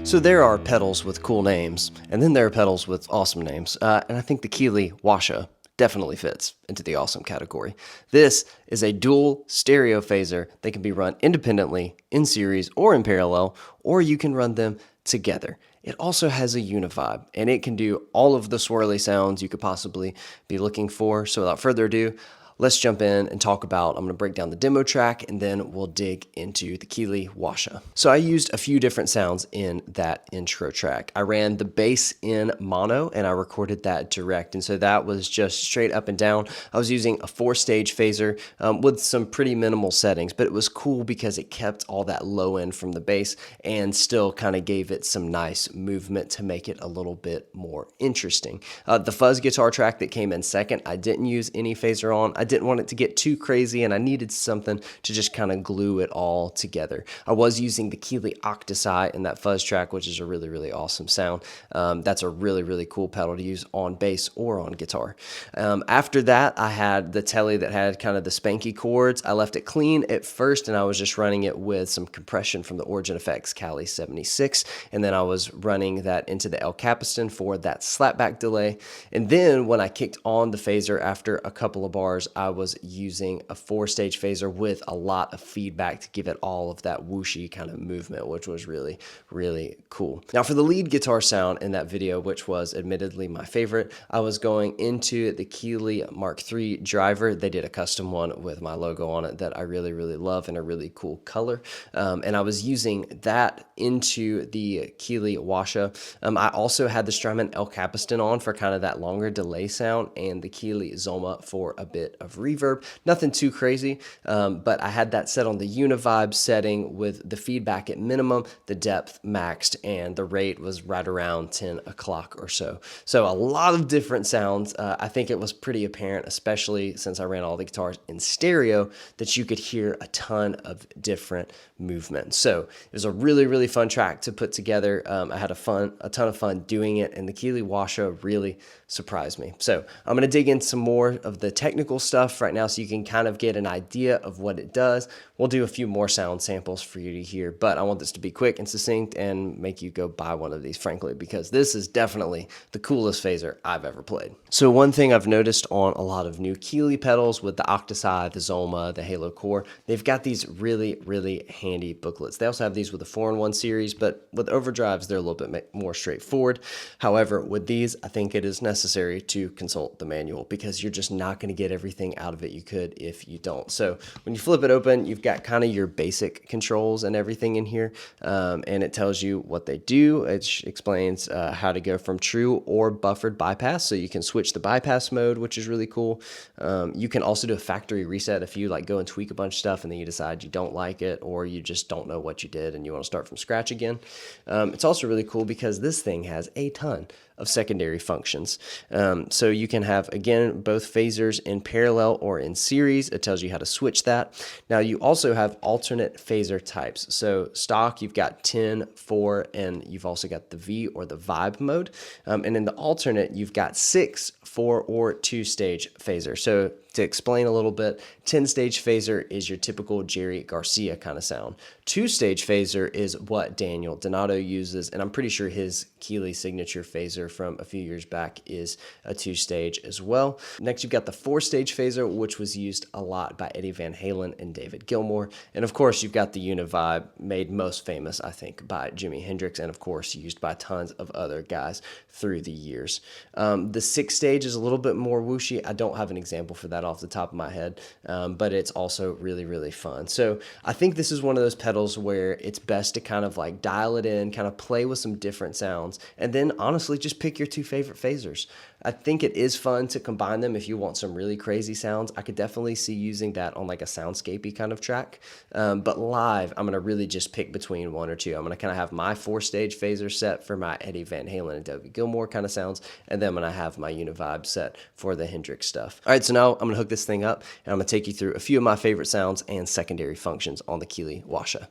So there are pedals with cool names, and then there are pedals with awesome names, and I think the Keeley OAXA definitely fits into the awesome category. This is a dual stereo phaser that can be run independently, in series, or in parallel, or you can run them together. It also has a Univibe, and it can do all of the swirly sounds you could possibly be looking for. So without further ado, let's jump in and talk about, I'm going to break down the demo track and then we'll dig into the Keeley OAXA. So I used a few different sounds in that intro track. I ran the bass in mono and I recorded that direct. And so that was just straight up and down. I was using a 4-stage phaser with some pretty minimal settings, but it was cool because it kept all that low end from the bass and still kind of gave it some nice movement to make it a little bit more interesting. The fuzz guitar track that came in second, I didn't use any phaser on. I didn't want it to get too crazy and I needed something to just kind of glue it all together. I was using the Keeley Octosi in that fuzz track, which is a really, really awesome sound. That's a really, really cool pedal to use on bass or on guitar. After that, I had the Telly that had kind of the spanky chords. I left it clean at first and I was just running it with some compression from the Origin Effects Cali 76. And then I was running that into the El Capiston for that slapback delay. And then when I kicked on the phaser after a couple of bars, I was using a 4-stage phaser with a lot of feedback to give it all of that whooshy kind of movement, which was really, really cool. Now for the lead guitar sound in that video, which was admittedly my favorite, I was going into the Keeley Mark III driver. They did a custom one with my logo on it that I really, really love in a really cool color. And I was using that into the Keeley OAXA. I also had the Strymon El Capiston on for kind of that longer delay sound and the Keeley Zoma for a bit of reverb. Nothing too crazy, but I had that set on the Univibe setting with the feedback at minimum, the depth maxed, and the rate was right around 10 o'clock or so. So a lot of different sounds. I think it was pretty apparent, especially since I ran all the guitars in stereo, that you could hear a ton of different movement. So it was a really, really fun track to put together. I had a ton of fun doing it, and the Keeley OAXA really surprised me. So I'm going to dig in some more of the technical stuff right now so you can kind of get an idea of what it does. We'll do a few more sound samples for you to hear, but I want this to be quick and succinct and make you go buy one of these, frankly, because this is definitely the coolest phaser I've ever played. So one thing I've noticed on a lot of new Keeley pedals with the Octosi, the Zoma, the Halo Core, they've got these really, really handy booklets. They also have these with the 4-in-1 series, but with overdrives, they're a little bit more straightforward. However, with these, I think it is necessary to consult the manual because you're just not going to get everything out of it you could if you don't. So when you flip it open, you've got kind of your basic controls and everything in here, and it tells you what they do. It explains how to go from true or buffered bypass, so you can switch the bypass mode, which is really cool. You can also do a factory reset if you like go and tweak a bunch of stuff and then you decide you don't like it or you just don't know what you did and you want to start from scratch again. It's also really cool because this thing has a ton of secondary functions. So you can have, again, both phasers in parallel or in series. It tells you how to switch that. Now you also have alternate phaser types. So stock, you've got 10, 4, and you've also got the V or the Vibe mode. And in the alternate, you've got 6, 4, or 2-stage phaser. So to explain a little bit, 10-stage phaser is your typical Jerry Garcia kind of sound. 2-stage phaser is what Daniel Donato uses, and I'm pretty sure his Keeley signature phaser from a few years back is a 2-stage as well. Next, you've got the 4-stage phaser, which was used a lot by Eddie Van Halen and David Gilmour. And of course, you've got the Univibe, made most famous, I think, by Jimi Hendrix, and of course, used by tons of other guys through the years. The 6-stage is a little bit more whooshy. I don't have an example for that off the top of my head, but it's also really, really fun. So I think this is one of those pedals where it's best to kind of like dial it in, kind of play with some different sounds, and then honestly just pick your 2 favorite phasers. I think it is fun to combine them if you want some really crazy sounds. I could definitely see using that on like a soundscapey kind of track, but live, I'm going to really just pick between 1 or 2. I'm going to kind of have my 4-stage phaser set for my Eddie Van Halen and David Gilmour kind of sounds, and then I'm going to have my Univibe set for the Hendrix stuff. All right, so now I'm going to hook this thing up, and I'm going to take you through a few of my favorite sounds and secondary functions on the Keeley OAXA.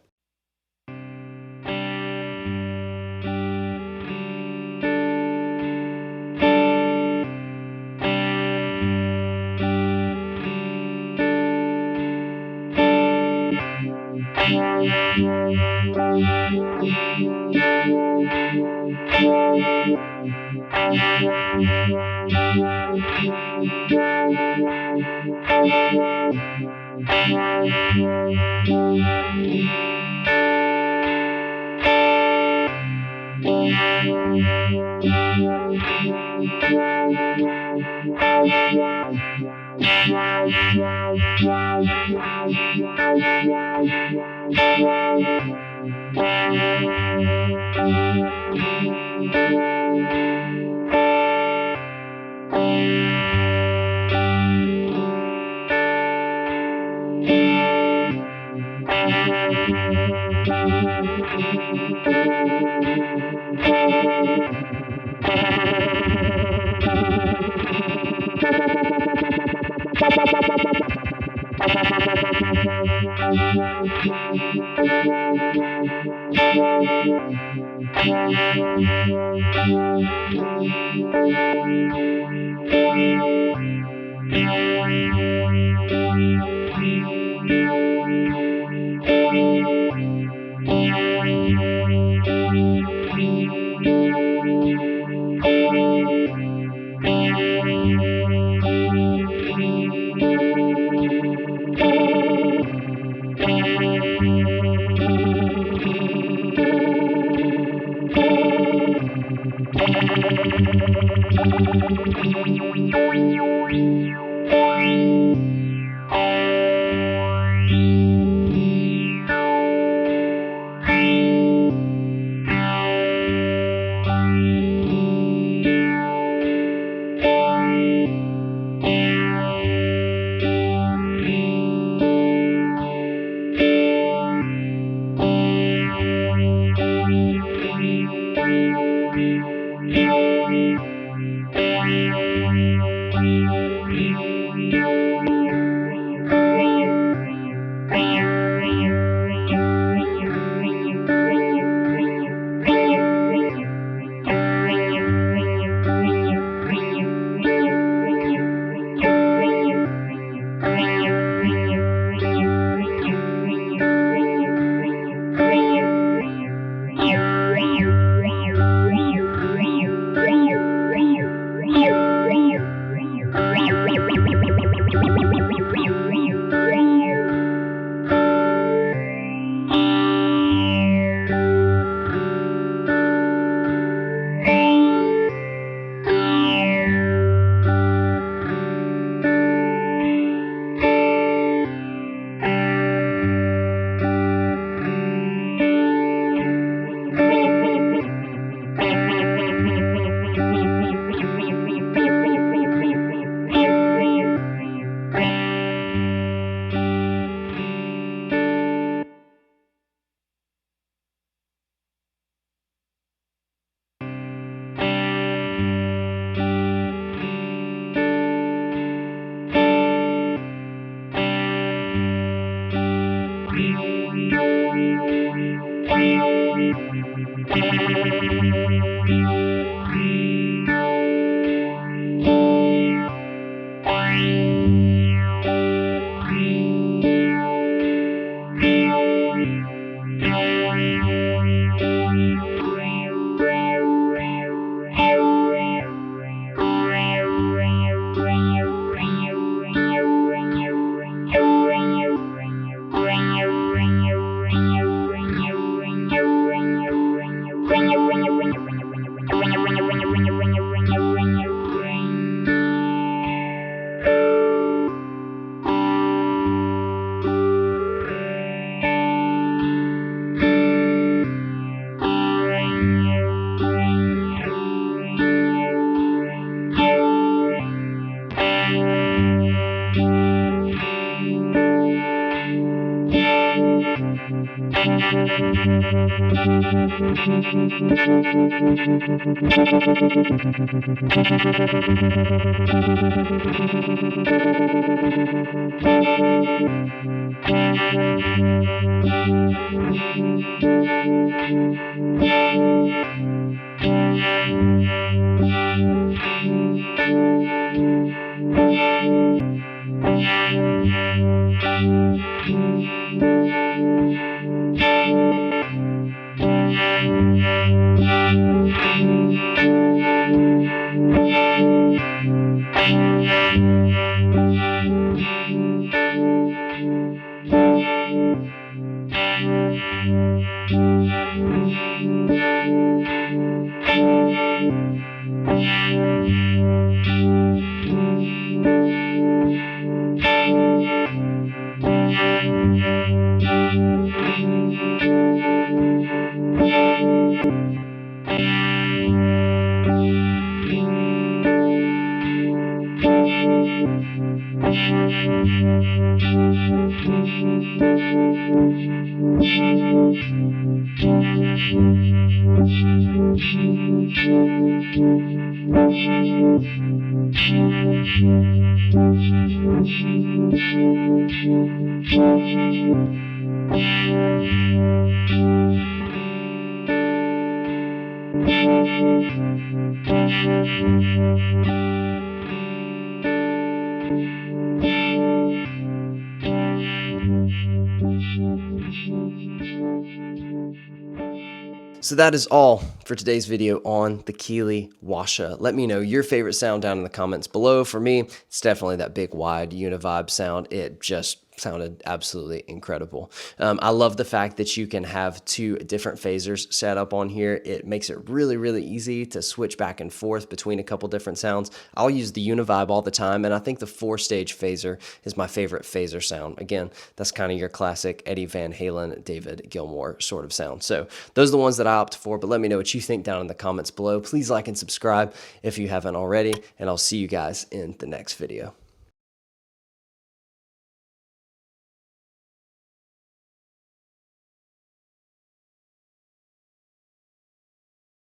So that is all for today's video on the Keeley OAXA. Let me know your favorite sound down in the comments below. For me, it's definitely that big wide Univibe sound. It just sounded absolutely incredible. I love the fact that you can have two different phasers set up on here. It makes it really, really easy to switch back and forth between a couple different sounds. I'll use the Univibe all the time, and I think the 4-stage phaser is my favorite phaser sound. Again, that's kind of your classic Eddie Van Halen, David Gilmour sort of sound. So those are the ones that I opt for, but let me know what you think down in the comments below. Please like and subscribe if you haven't already, and I'll see you guys in the next video.